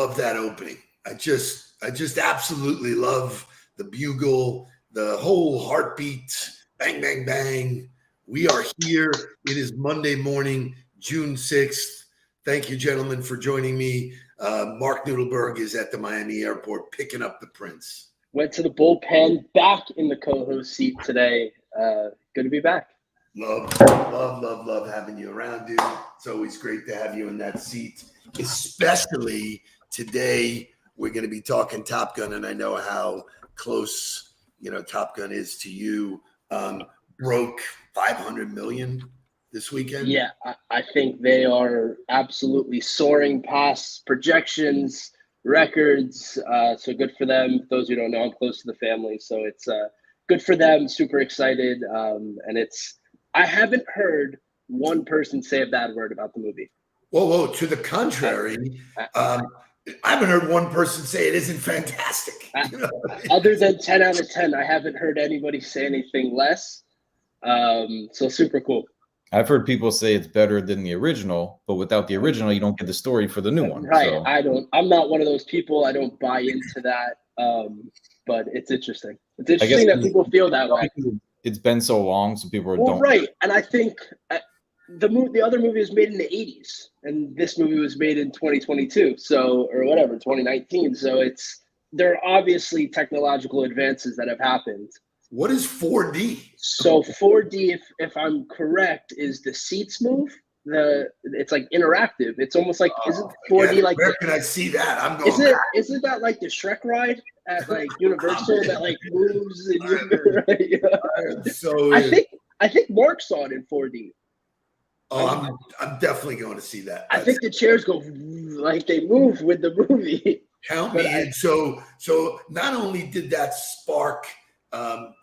love that opening. I just absolutely love the bugle, the whole heartbeat, bang, bang, bang. We are here. It is Monday morning, June 6th. Thank you, gentlemen, for joining me. Mark Nudelberg is at the Miami airport picking up the Prince. Went to the bullpen, back in the co-host seat today. Good to be back. Love having you around, dude. It's always great to have you in that seat, especially today. We're going to be talking Top Gun, and I know how close, Top Gun is to you. Broke 500 million this weekend. Yeah, I think they are absolutely soaring past projections, records. So good for them. For those who don't know, I'm close to the family, so it's good for them. Super excited, and I haven't heard one person say a bad word about the movie. Whoa! To the contrary, I haven't heard one person say it isn't fantastic. Other than 10 out of 10, I haven't heard anybody say anything less. So super cool. I've heard people say it's better than the original, but without the original, you don't get the story for the new one. Right. So. I'm not one of those people. I don't buy into that. But it's interesting. It's interesting that people feel that way. It's been so long, so people don't. Right. And I think the other movie was made in the 80s, and this movie was made in 2022. So, or whatever, 2019. So there are obviously technological advances that have happened. What is 4D? So 4D, if I'm correct, is the seats move. It's like interactive. It's almost like isn't 4D like? Where can I see that? I'm going. Isn't that like the Shrek ride at like Universal that like moves? I think Mark saw it in 4D. Oh, I'm definitely going to see that. I think the chairs go like they move with the movie. Count me in. So not only did that spark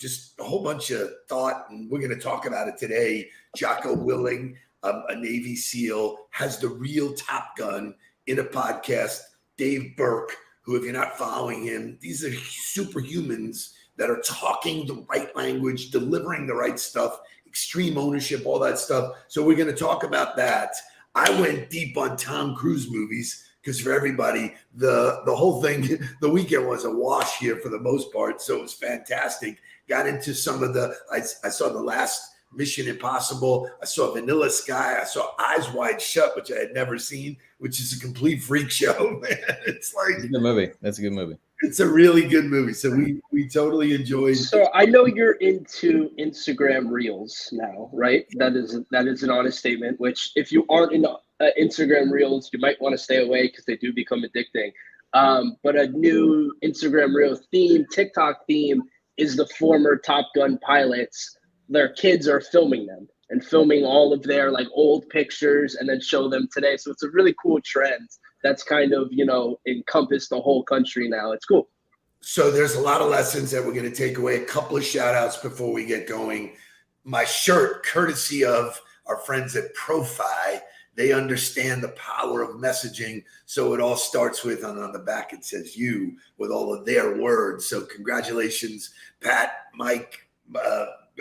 just a whole bunch of thought, and we're going to talk about it today. Jocko Willing, a Navy SEAL, has the real Top Gun in a podcast. Dave Burke, who, if you're not following him, these are superhumans that are talking the right language, delivering the right stuff, extreme ownership, all that stuff. So we're going to talk about that. I went deep on Tom Cruise movies because for everybody, the whole thing, the weekend was a wash here for the most part. So it was fantastic. Got into some of I saw the last Mission Impossible. I saw Vanilla Sky. I saw Eyes Wide Shut, which I had never seen, which is a complete freak show, man. It's a good movie. That's a good movie. It's a really good movie. So we totally enjoyed. So I know you're into Instagram Reels now, right? That is an honest statement, which if you aren't into Instagram Reels, you might want to stay away because they do become addicting. But a new Instagram Reel theme, TikTok theme, is the former Top Gun pilots. Their kids are filming them and filming all of their like old pictures and then show them today. So it's a really cool trend that's kind of, encompassed the whole country now. It's cool. So there's a lot of lessons that we're going to take away. A couple of shout outs before we get going. My shirt, courtesy of our friends at Profi. They understand the power of messaging. So it all starts with, and on the back it says you with all of their words. So congratulations, Pat, Mike,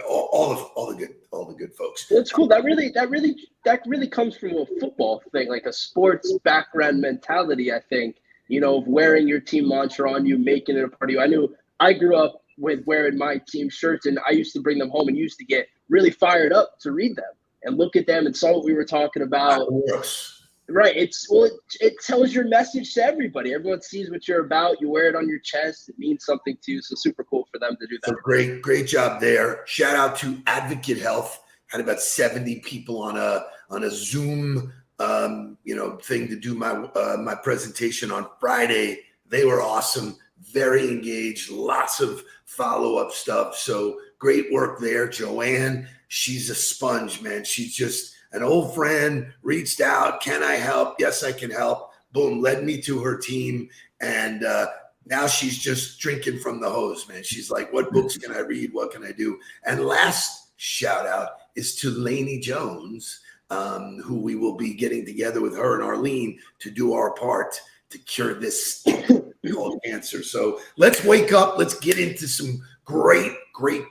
all the good folks. That's cool. That really comes from a football thing, like a sports background mentality, I think, of wearing your team mantra on you, making it a part of you. I grew up with wearing my team shirts, and I used to bring them home and used to get really fired up to read them and look at them and saw what we were talking about. Right. It tells your message to everybody. Everyone sees what you're about. You wear it on your chest. It means something to you. So super cool for them to do that. So great job there. Shout out to Advocate Health. Had about 70 people on a Zoom thing to do my presentation on Friday. They were awesome, very engaged, lots of follow-up stuff. So great work there. Joanne, she's a sponge, man. She's just an old friend, reached out. Can I help? Yes, I can help. Boom, led me to her team. And now she's just drinking from the hose, man. She's like, what books can I read? What can I do? And last shout out is to Lainey Jones, who we will be getting together with her and Arlene to do our part to cure this called cancer. So let's wake up. Let's get into some great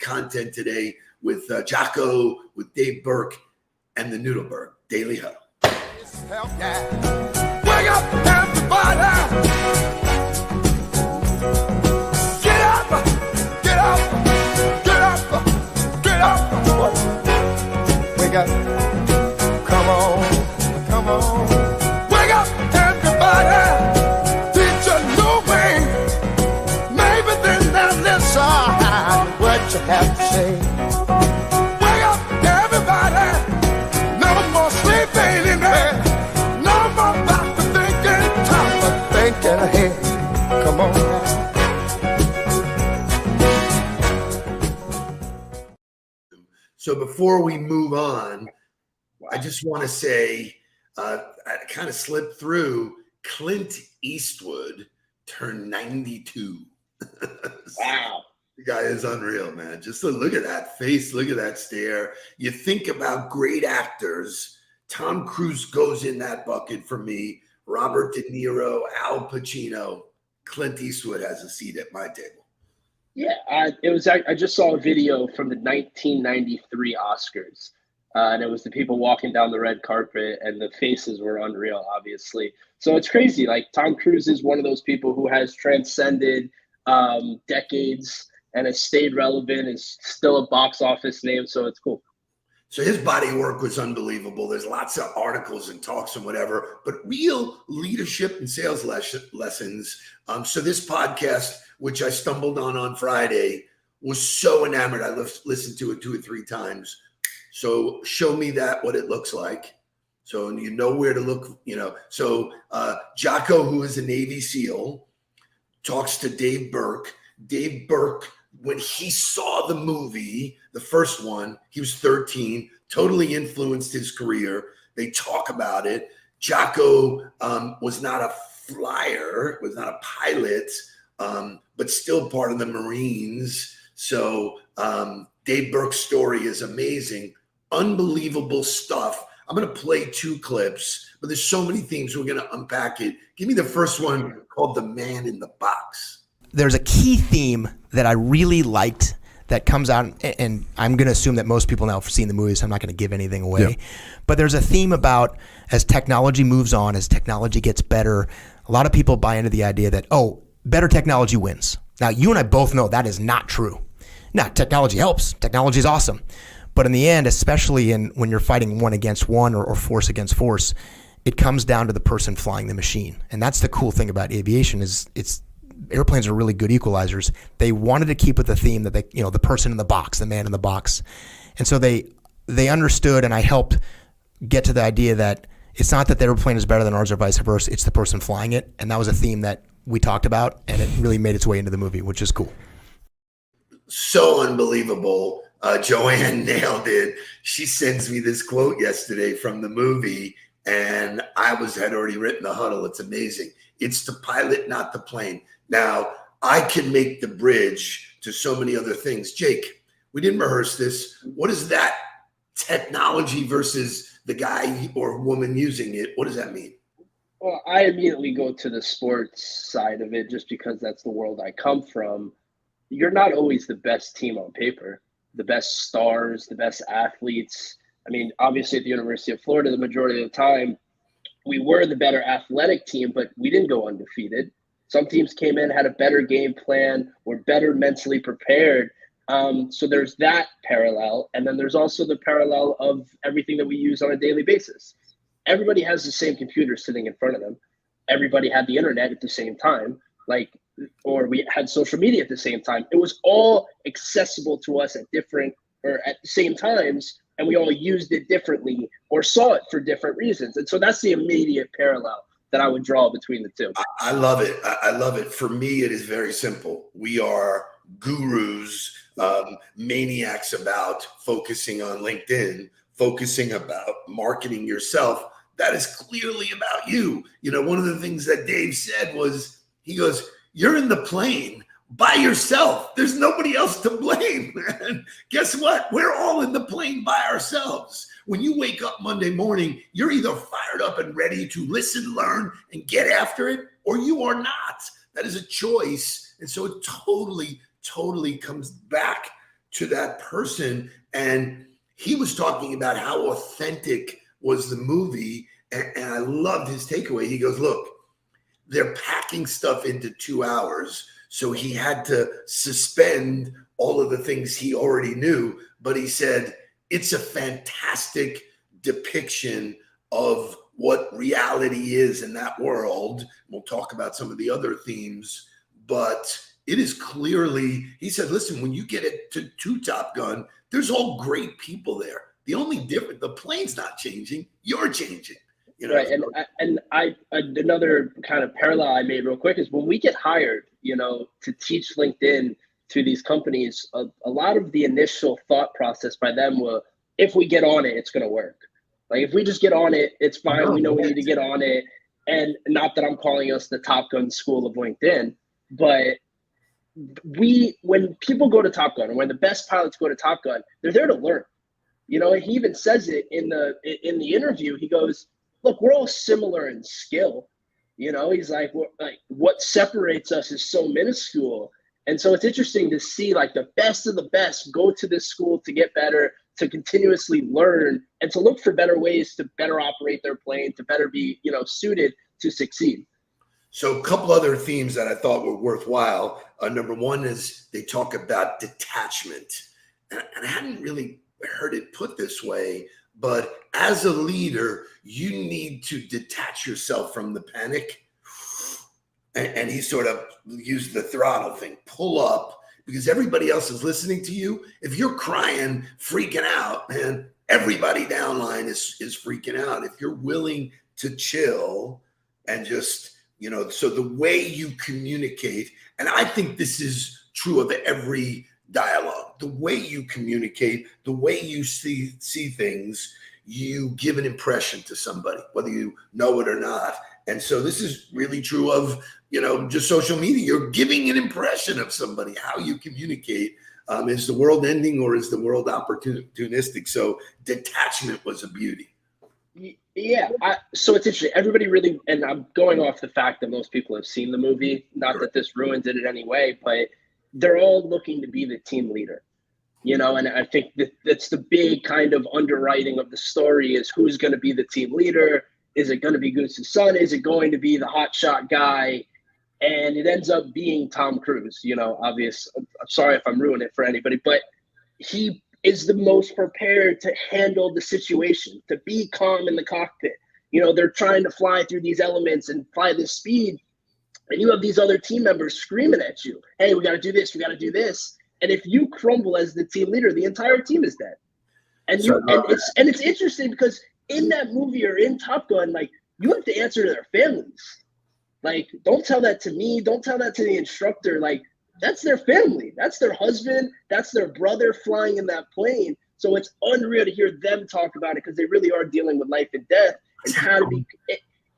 content today with Jocko, with Dave Burke, and the Nudelberg Daily Huddle. Help, yeah. up, everybody. Get up, get up, get up, get up. Wake up. Come on, come on. Wake up, everybody. Did you know me? Maybe then now listen what you have to say. Wake up, everybody. No more sleeping in bed. No more back to thinking. Time for thinking ahead. Come on now. So before we move on, I just want to say, I kind of slipped through. Clint Eastwood turned 92. Wow. The guy is unreal, man. Just look at that face. Look at that stare. You think about great actors. Tom Cruise goes in that bucket for me. Robert De Niro, Al Pacino. Clint Eastwood has a seat at my table. Yeah, I just saw a video from the 1993 Oscars, and it was the people walking down the red carpet, and the faces were unreal, obviously. So it's crazy. Like, Tom Cruise is one of those people who has transcended decades and has stayed relevant, is still a box office name, so it's cool. So his body of work was unbelievable. There's lots of articles and talks and whatever, but real leadership and sales lessons. So this podcast, which I stumbled on Friday, was so enamored. I listened to it 2 or 3 times. So show me what it looks like. So you know where to look, So Jocko, who is a Navy SEAL, talks to Dave Burke. Dave Burke, when he saw the movie, the first one, he was 13, totally influenced his career. They talk about it. Jocko was not a flyer, was not a pilot, but still part of the Marines. So Dave Burke's story is amazing. Unbelievable stuff. I'm going to play 2 clips, but there's so many things. We're going to unpack it. Give me the first one called The Man in the Box. There's a key theme that I really liked that comes out, and I'm going to assume that most people now have seen the movie, so I'm not going to give anything away. Yeah. But there's a theme about, as technology moves on, as technology gets better, a lot of people buy into the idea that, better technology wins. Now, you and I both know that is not true. Now, technology helps. Technology is awesome. But in the end, especially when you're fighting one against one or force against force, it comes down to the person flying the machine. And that's the cool thing about aviation is airplanes are really good equalizers. They wanted to keep with the theme that the person in the box, the man in the box. And so they understood, and I helped get to the idea that it's not that the airplane is better than ours or vice versa, it's the person flying it. And that was a theme that we talked about, and it really made its way into the movie, which is cool. So unbelievable. Joanne nailed it. She sends me this quote yesterday from the movie, and I had already written the huddle. It's amazing. It's the pilot, not the plane. Now, I can make the bridge to so many other things. Jake, we didn't rehearse this. What is that technology versus the guy or woman using it? What does that mean? Well, I immediately go to the sports side of it just because that's the world I come from. You're not always the best team on paper, the best stars, the best athletes. I mean, obviously at the University of Florida, the majority of the time, we were the better athletic team, but we didn't go undefeated. Some teams came in, had a better game plan, were better mentally prepared. So there's that parallel. And then there's also the parallel of everything that we use on a daily basis. Everybody has the same computer sitting in front of them. Everybody had the internet at the same time, or we had social media at the same time. It was all accessible to us at the same times, and we all used it differently or saw it for different reasons. And so that's the immediate parallel that I would draw between the two. I love it. I love it. For me, it is very simple. We are gurus, maniacs about focusing on LinkedIn, focusing about marketing yourself. That is clearly about you. One of the things that Dave said was, he goes, you're in the plane by yourself. There's nobody else to blame, man. Guess what? We're all in the plane by ourselves. When you wake up Monday morning, you're either fired up and ready to listen, learn, and get after it, or you are not. That is a choice. And so it totally comes back to that person. And he was talking about how authentic was the movie. And I loved his takeaway. He goes, look, they're packing stuff into 2 hours. So he had to suspend all of the things he already knew. But he said, it's a fantastic depiction of what reality is in that world. We'll talk about some of the other themes, but it is clearly, he said, listen, when you get it to Top Gun, there's all great people there. The only difference, the plane's not changing, you're changing. You know? Right, and I another kind of parallel I made real quick is when we get hired, you know, to teach LinkedIn to these companies, a lot of the initial thought process by them were, if we get on it, it's going to work. Like if we just get on it, it's fine. We know we need to get on it. And not that I'm calling us the Top Gun school of LinkedIn, but when people go to Top Gun, or when the best pilots go to Top Gun, they're there to learn. You know, and he even says it in the interview. He goes, look, we're all similar in skill. You know, he's like, what separates us is so minuscule. And so it's interesting to see like the best of the best go to this school to get better, to continuously learn, and to look for better ways to better operate their plane, to better be, you know, suited to succeed. So a couple other themes that I thought were worthwhile. Number one is they talk about detachment. And I hadn't really heard it put this way, but as a leader, you need to detach yourself from the panic. And he sort of used the throttle thing, pull up, because everybody else is listening to you. If you're crying, freaking out, man, everybody downline is freaking out. If you're willing to chill and just, you know, so the way you communicate, and I think this is true of every dialogue, the way you communicate, the way you see things, you give an impression to somebody, whether you know it or not. And so this is really true of, you know, just social media. You're giving an impression of somebody, how you communicate. Is the world ending or is the world opportunistic? So detachment was a beauty. Yeah. So it's interesting. Everybody really, and I'm going off the fact that most people have seen the movie, not that this ruins it in any way, but they're all looking to be the team leader. You know, and I think that's the big kind of underwriting of the story is who's going to be the team leader. Is it going to be Goose's son? Is it going to be the hotshot guy? And it ends up being Tom Cruise. You know, obvious. I'm sorry if I'm ruining it for anybody, but he is the most prepared to handle the situation, to be calm in the cockpit. You know, they're trying to fly through these elements and fly this speed. And you have these other team members screaming at you, hey, we got to do this. We got to do this. And if you crumble as the team leader, the entire team is dead. And it's interesting because in that movie or in Top Gun, like you have to answer to their families. Like, don't tell that to me. Don't tell that to the instructor. Like, that's their family. That's their husband. That's their brother flying in that plane. So it's unreal to hear them talk about it because they really are dealing with life and death and how to be.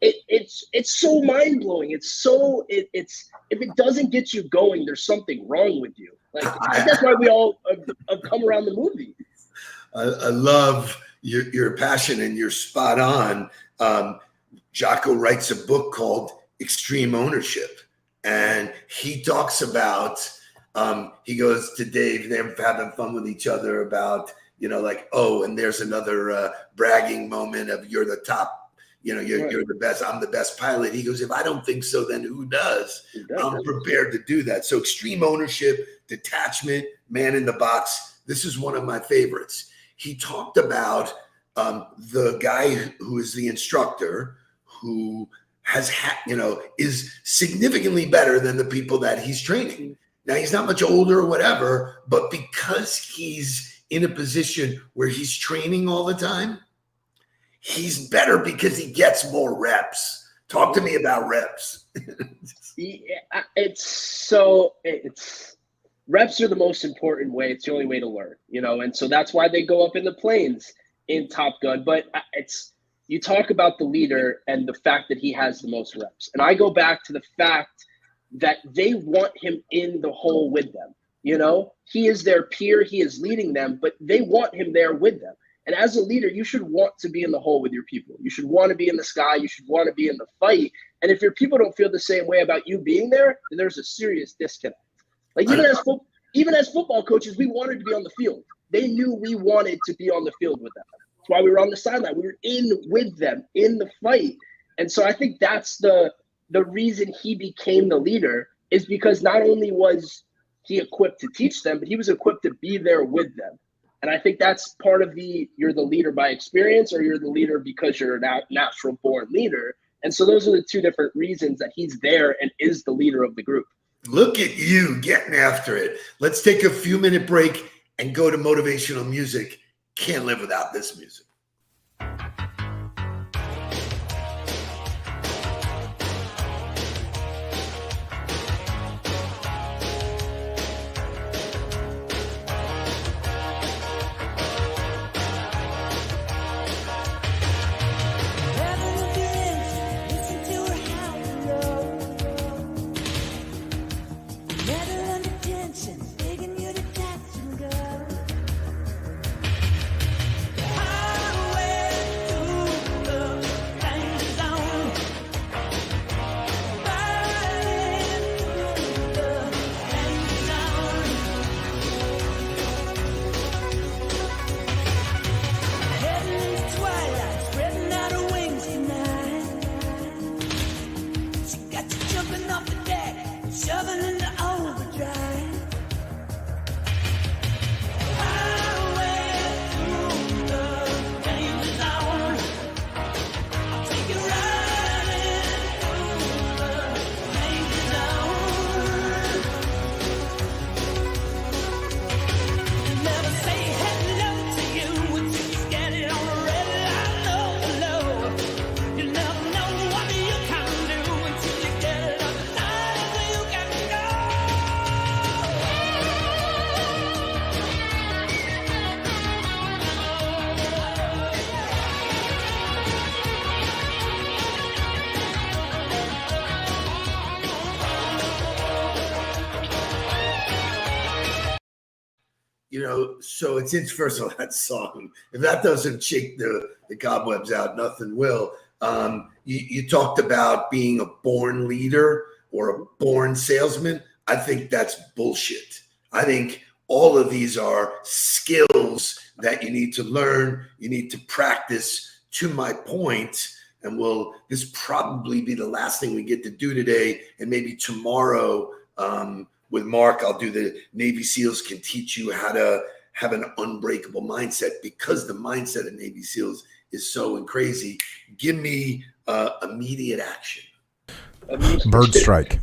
It's so mind blowing. It's if it doesn't get you going, there's something wrong with you. Like that's why we all have come around the movie. I love your passion and you're spot on. Jocko writes a book called Extreme Ownership, and he talks about. He goes to Dave. They're having fun with each other about, you know, like, oh, and there's another bragging moment of you're the top. You know, you're the best. I'm the best pilot. He goes, if I don't think so, then who does? I'm prepared to do that. So extreme ownership, detachment, man in the box. This is one of my favorites. He talked about the guy who is the instructor who is significantly better than the people that he's training. Now, he's not much older or whatever, but because he's in a position where he's training all the time, he's better because he gets more reps. Talk to me about reps. Reps are the most important way. It's the only way to learn, you know, and so that's why they go up in the planes in Top Gun. But you talk about the leader and the fact that he has the most reps. And I go back to the fact that they want him in the hole with them. You know, he is their peer. He is leading them, but they want him there with them. And as a leader, you should want to be in the hole with your people. You should want to be in the sky. You should want to be in the fight. And if your people don't feel the same way about you being there, then there's a serious disconnect. Like even as football coaches, we wanted to be on the field. They knew we wanted to be on the field with them. That's why we were on the sideline. We were in with them in the fight. And so I think that's the reason he became the leader, is because not only was he equipped to teach them, but he was equipped to be there with them. And I think that's part of you're the leader by experience, or you're the leader because you're a natural born leader. And so those are the two different reasons that he's there and is the leader of the group. Look at you getting after it. Let's take a few minute break and go to motivational music. Can't live without this music. So it's first of all, that song, if that doesn't shake the cobwebs out, nothing will. You talked about being a born leader or a born salesman. I think that's bullshit. I think all of these are skills that you need to learn, you need to practice. To my point, and this probably be the last thing we get to do today, and maybe tomorrow with Mark, I'll do the Navy SEALs can teach you how to have an unbreakable mindset, because the mindset of Navy SEALs is so crazy. Give me immediate action. Bird strike.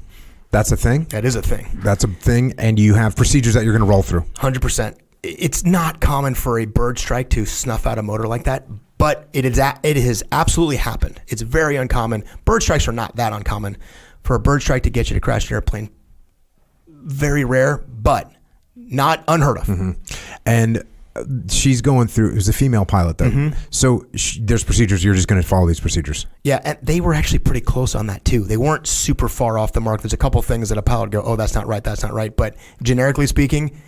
That's a thing? That is a thing. That's a thing, and you have procedures that you're going to roll through. 100%. It's not common for a bird strike to snuff out a motor like that, but it has absolutely happened. It's very uncommon. Bird strikes are not that uncommon. For a bird strike to get you to crash an airplane, very rare, but not unheard of. Mm-hmm. And she's going through, it was a female pilot though. Mm-hmm. So there's procedures, you're just going to follow these procedures. Yeah, and they were actually pretty close on that too. They weren't super far off the mark. There's a couple things that a pilot go, oh, that's not right. But generically speaking,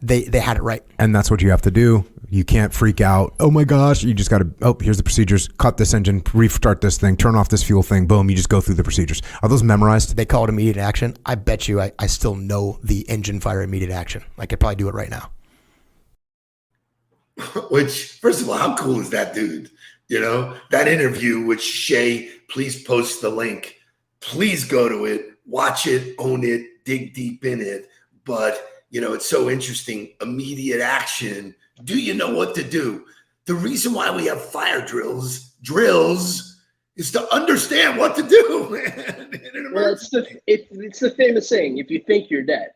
they had it right. And that's what you have to do. You can't freak out. Oh my gosh. You just got to, here's the procedures. Cut this engine, restart this thing, turn off this fuel thing. Boom. You just go through the procedures. Are those memorized? They call it immediate action. I bet you I still know the engine fire immediate action. I could probably do it right now. Which, first of all, how cool is that dude? That interview with Shay, please post the link. Please go to it, watch it, own it, dig deep in it. But, it's so interesting. Immediate action. Do you know what to do? The reason why we have fire drills is to understand what to do, man. Well, it's the famous saying, if you think you're dead.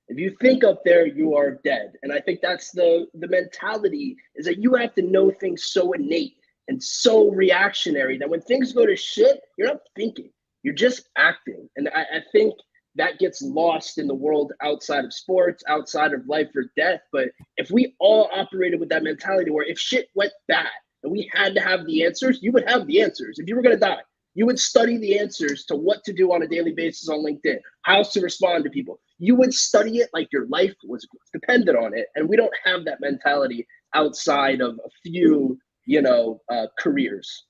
If you think up there, you are dead. And I think that's the mentality, is that you have to know things so innate and so reactionary that when things go to shit, you're not thinking, you're just acting. And I think that gets lost in the world outside of sports, outside of life or death. But if we all operated with that mentality where if shit went bad and we had to have the answers, you would have the answers. If you were going to die, you would study the answers to what to do on a daily basis on LinkedIn, how to respond to people. You would study it like your life was dependent on it. And we don't have that mentality outside of a few, careers.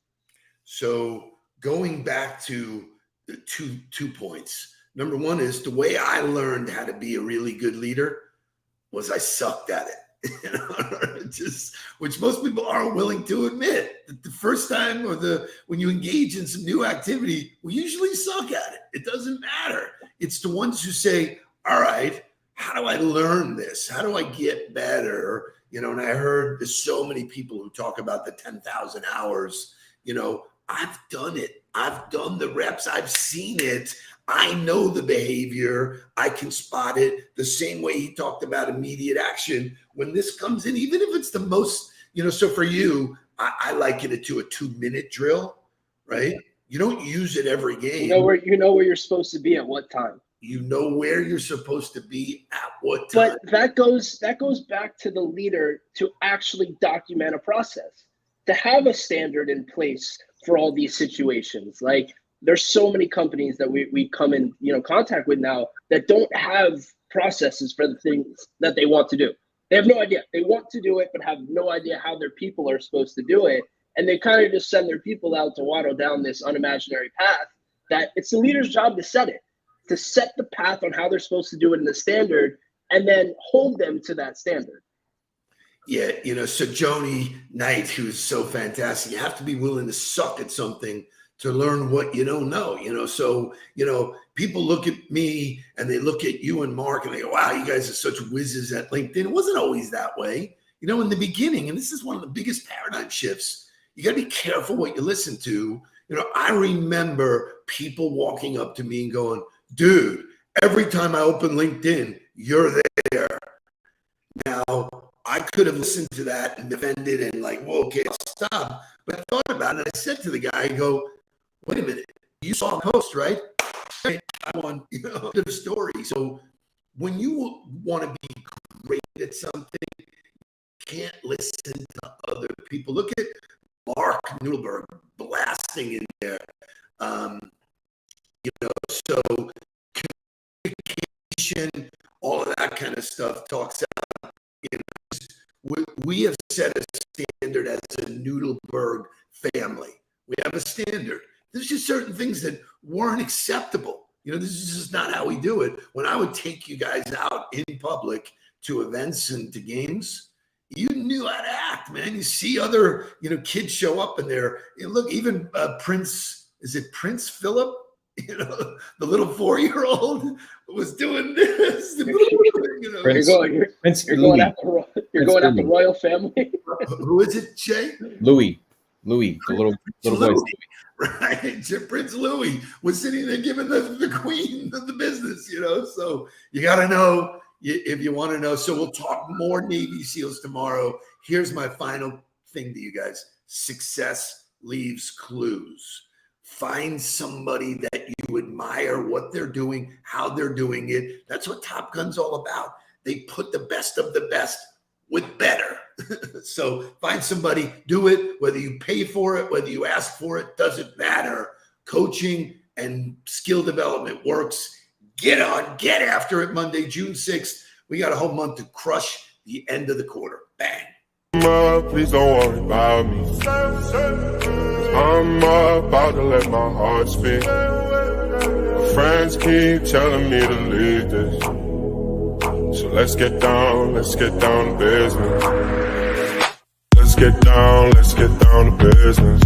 So going back to the two points. Number one is the way I learned how to be a really good leader was I sucked at it. You know, just, which most people aren't willing to admit. That the first time when you engage in some new activity, we usually suck at it. It doesn't matter. It's the ones who say, all right, how do I learn this? How do I get better? You know, and I heard there's so many people who talk about the 10,000 hours. You know, I've done it. I've done the reps. I've seen it. I know the behavior. I can spot it the same way he talked about immediate action. When this comes in, even if it's the most, you know, so for you, I liken it to a 2-minute drill, right? You don't use it every game. You know where you're supposed to be at what time. You know where you're supposed to be at what time. But that goes back to the leader to actually document a process, to have a standard in place for all these situations. Like, there's so many companies that we come in, you know, contact with now that don't have processes for the things that they want to do. They have no idea. They want to do it, but have no idea how their people are supposed to do it. And they kind of just send their people out to waddle down this unimaginary path that it's the leader's job to set it, to set the path on how they're supposed to do it in the standard, and then hold them to that standard. Yeah, you know, so Joni Knight, who's so fantastic, you have to be willing to suck at something to learn what you don't know, you know. So, you know, people look at me and they look at you and Mark and they go, wow, you guys are such whizzes at LinkedIn. It wasn't always that way. You know, in the beginning, and this is one of the biggest paradigm shifts, you got to be careful what you listen to. You know, I remember people walking up to me and going, dude, every time I open LinkedIn, you're there. Now, I could have listened to that and defended and like, well, okay, I'll stop. But I thought about it and I said to the guy, I go, wait a minute, you saw a post, right? I want, you know, the story. So when you want to be great at something, you can't listen to other people. Look at Mark Nudelberg blasting in there. You know, so communication, all of that kind of stuff talks about, you know, we have set a standard as a Nudelberg family. We have a standard. There's just certain things that weren't acceptable. You know, this is just not how we do it. When I would take you guys out in public to events and to games, you knew how to act, man. You see other, you know, kids show up in there. Look, even Prince Philip? You know, the little 4-year-old was doing this. You know, you're going at the royal family. Who is it, Jay? Louis, the little boy. Right, Prince Louis was sitting there giving the queen the business. You know, so you got to know if you want to know. So we'll talk more Navy SEALs tomorrow. Here's my final thing to you guys: success leaves clues. Find somebody that you admire, what they're doing, how they're doing it. That's what Top Gun's all about. They put the best of the best with better. So find somebody, do it, whether you pay for it, whether you ask for it, doesn't matter. Coaching and skill development works. Get after it Monday, June 6th. We got a whole month to crush the end of the quarter. Bang. Please don't worry about me. I'm about to let my heart speak. My friends keep telling me to leave this. So let's get down to business. Let's get down to business.